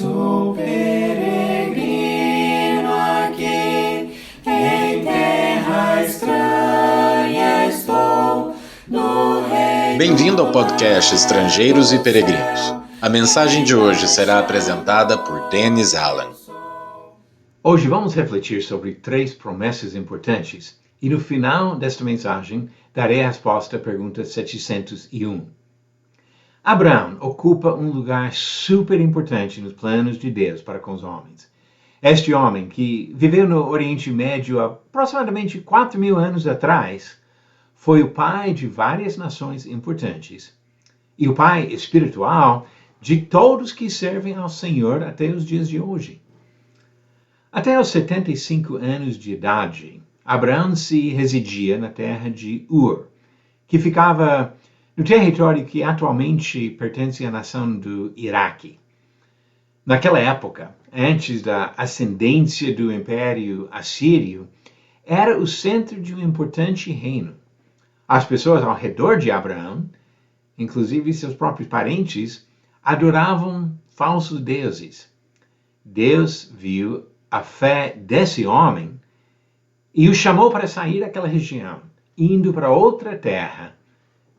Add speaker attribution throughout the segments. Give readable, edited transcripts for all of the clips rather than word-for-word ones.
Speaker 1: Sou peregrino aqui, em terra estranha estou, no reino.
Speaker 2: Bem-vindo ao podcast Estrangeiros e Peregrinos. A mensagem de hoje será apresentada por Dennis Allen.
Speaker 3: Hoje vamos refletir sobre 3 promessas importantes e no final desta mensagem darei a resposta à pergunta 701. Abraão ocupa um lugar super importante nos planos de Deus para com os homens. Este homem, que viveu no Oriente Médio há aproximadamente 4.000 anos atrás, foi o pai de várias nações importantes e o pai espiritual de todos que servem ao Senhor até os dias de hoje. Até os 75 anos de idade, Abraão se residia na terra de Ur, que ficava no território que atualmente pertence à nação do Iraque. Naquela época, antes da ascendência do Império Assírio, era o centro de um importante reino. As pessoas ao redor de Abraão, inclusive seus próprios parentes, adoravam falsos deuses. Deus viu a fé desse homem e o chamou para sair daquela região, indo para outra terra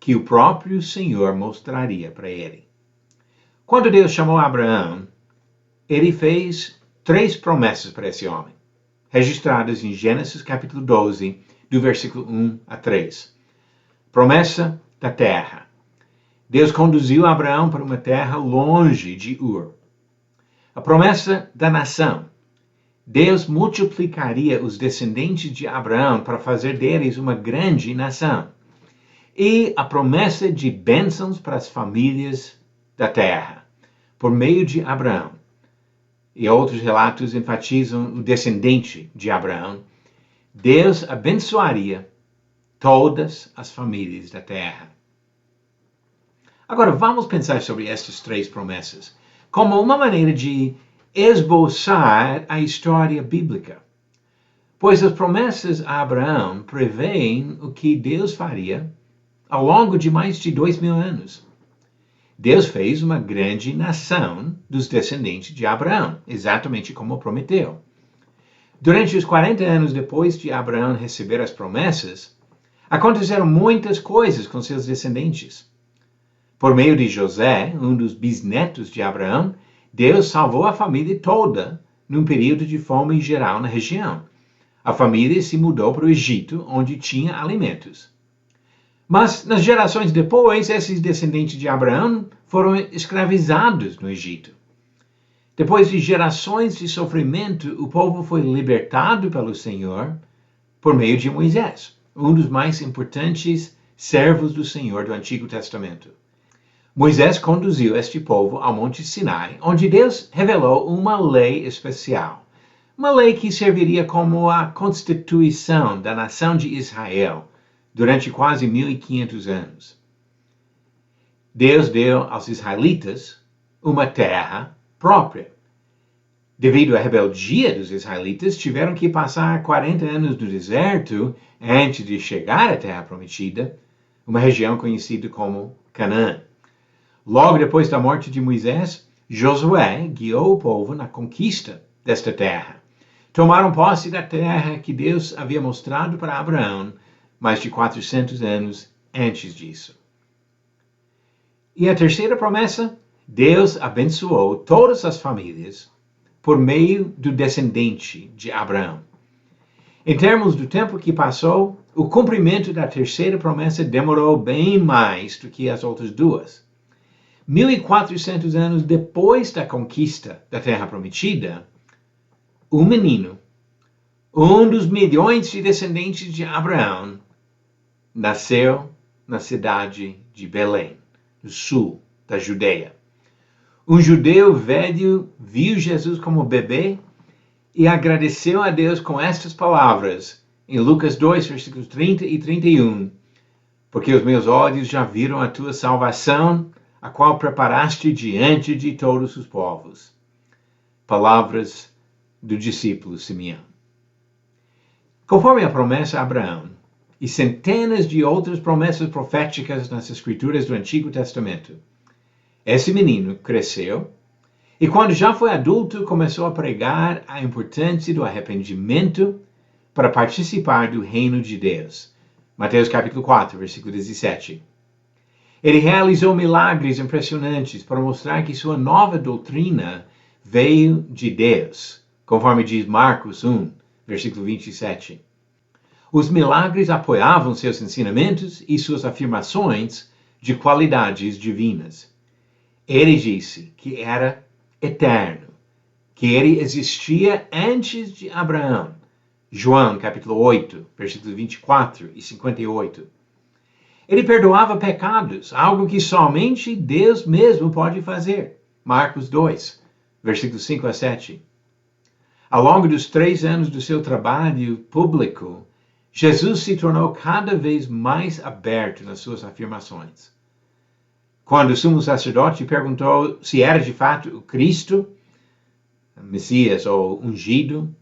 Speaker 3: que o próprio Senhor mostraria para ele. Quando Deus chamou Abraão, ele fez 3 promessas para esse homem, registradas em Gênesis capítulo 12, do versículo 1 a 3. Promessa da terra. Deus conduziu Abraão para uma terra longe de Ur. A promessa da nação. Deus multiplicaria os descendentes de Abraão para fazer deles uma grande nação. E a promessa de bênçãos para as famílias da terra, por meio de Abraão. E outros relatos enfatizam o descendente de Abraão. Deus abençoaria todas as famílias da terra. Agora vamos pensar sobre estas 3 promessas como uma maneira de esboçar a história bíblica. Pois as promessas a Abraão preveem o que Deus faria ao longo de mais de 2.000 anos. Deus fez uma grande nação dos descendentes de Abraão, exatamente como prometeu. Durante os 40 anos depois de Abraão receber as promessas, aconteceram muitas coisas com seus descendentes. Por meio de José, um dos bisnetos de Abraão, Deus salvou a família toda num período de fome geral na região. A família se mudou para o Egito, onde tinha alimentos. Mas nas gerações depois, esses descendentes de Abraão foram escravizados no Egito. Depois de gerações de sofrimento, o povo foi libertado pelo Senhor por meio de Moisés, um dos mais importantes servos do Senhor do Antigo Testamento. Moisés conduziu este povo ao Monte Sinai, onde Deus revelou uma lei especial. Uma lei que serviria como a constituição da nação de Israel durante quase 1.500 anos. Deus deu aos israelitas uma terra própria. Devido à rebeldia dos israelitas, tiveram que passar 40 anos no deserto antes de chegar à terra prometida, uma região conhecida como Canaã. Logo depois da morte de Moisés, Josué guiou o povo na conquista desta terra. Tomaram posse da terra que Deus havia mostrado para Abraão mais de 400 anos antes disso. E a terceira promessa, Deus abençoou todas as famílias por meio do descendente de Abraão. Em termos do tempo que passou, o cumprimento da terceira promessa demorou bem mais do que as outras 2. 1.400 anos depois da conquista da Terra Prometida, um menino, um dos milhões de descendentes de Abraão, nasceu na cidade de Belém, no sul da Judeia. Um judeu velho viu Jesus como bebê e agradeceu a Deus com estas palavras em Lucas 2, versículos 30 e 31. Porque os meus olhos já viram a tua salvação, a qual preparaste diante de todos os povos. Palavras do discípulo Simeão. Conforme a promessa a Abraão, e centenas de outras promessas proféticas nas Escrituras do Antigo Testamento, esse menino cresceu E quando já foi adulto, começou a pregar a importância do arrependimento para participar do reino de Deus. Mateus capítulo 4, versículo 17. Ele realizou milagres impressionantes para mostrar que sua nova doutrina veio de Deus, conforme diz Marcos 1, versículo 27. Os milagres apoiavam seus ensinamentos e suas afirmações de qualidades divinas. Ele disse que era eterno, que ele existia antes de Abraão. João, capítulo 8, versículos 24 e 58. Ele perdoava pecados, algo que somente Deus mesmo pode fazer. Marcos 2, versículos 5 a 7. Ao longo dos 3 anos do seu trabalho público, Jesus se tornou cada vez mais aberto nas suas afirmações. Quando o sumo sacerdote perguntou se era de fato o Cristo, Messias ou ungido,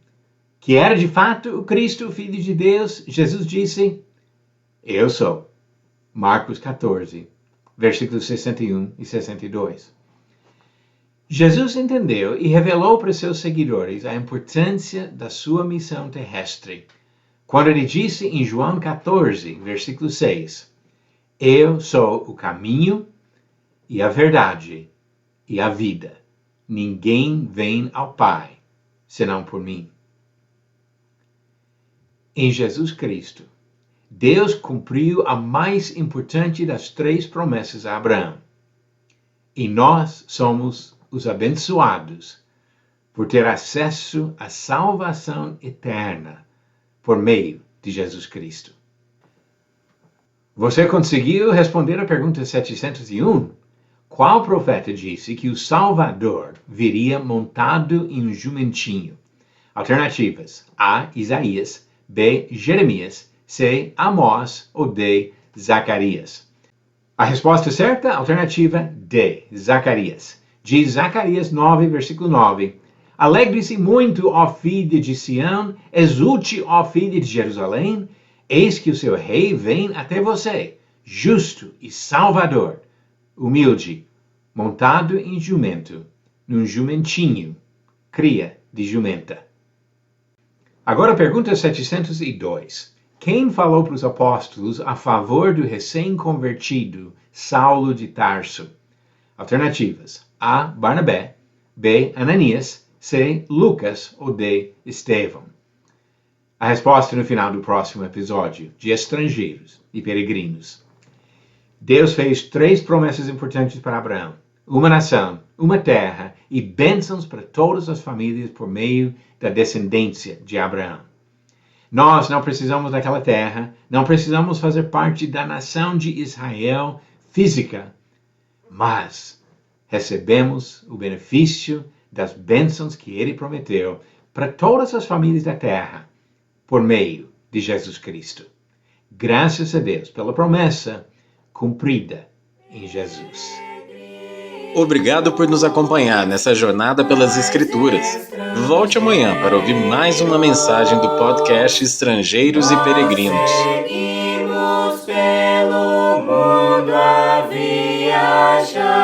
Speaker 3: que era de fato o Cristo, o Filho de Deus, Jesus disse, eu sou. Marcos 14, versículos 61 e 62. Jesus entendeu e revelou para seus seguidores a importância da sua missão terrestre, quando ele disse em João 14, versículo 6, eu sou o caminho e a verdade e a vida. Ninguém vem ao Pai, senão por mim. Em Jesus Cristo, Deus cumpriu a mais importante das 3 promessas a Abraão. E nós somos os abençoados por ter acesso à salvação eterna por meio de Jesus Cristo. Você conseguiu responder a pergunta 701? Qual profeta disse que o Salvador viria montado em um jumentinho? Alternativas: A. Isaías, B. Jeremias, C. Amós ou D. Zacarias. A resposta certa, alternativa D. Zacarias. Diz Zacarias 9, versículo 9. Alegre-se muito, ó filha de Sião, exulte, ó filha de Jerusalém, eis que o seu rei vem até você, justo e salvador, humilde, montado em jumento, num jumentinho, cria de jumenta. Agora pergunta 702. Quem falou para os apóstolos a favor do recém-convertido Saulo de Tarso? Alternativas: A. Barnabé, B. Ananias, C. Lucas ou D. Estevão. A resposta no final do próximo episódio de Estrangeiros e Peregrinos. Deus fez 3 promessas importantes para Abraão: uma nação, uma terra e bênçãos para todas as famílias por meio da descendência de Abraão. Nós não precisamos daquela terra, não precisamos fazer parte da nação de Israel física, mas recebemos o benefício das bênçãos que ele prometeu para todas as famílias da terra por meio de Jesus Cristo. Graças a Deus pela promessa cumprida em Jesus.
Speaker 2: Obrigado por nos acompanhar nessa jornada pelas Escrituras. Volte amanhã para ouvir mais uma mensagem do podcast Estrangeiros e Peregrinos.
Speaker 1: Seguimos pelo mundo a viajar.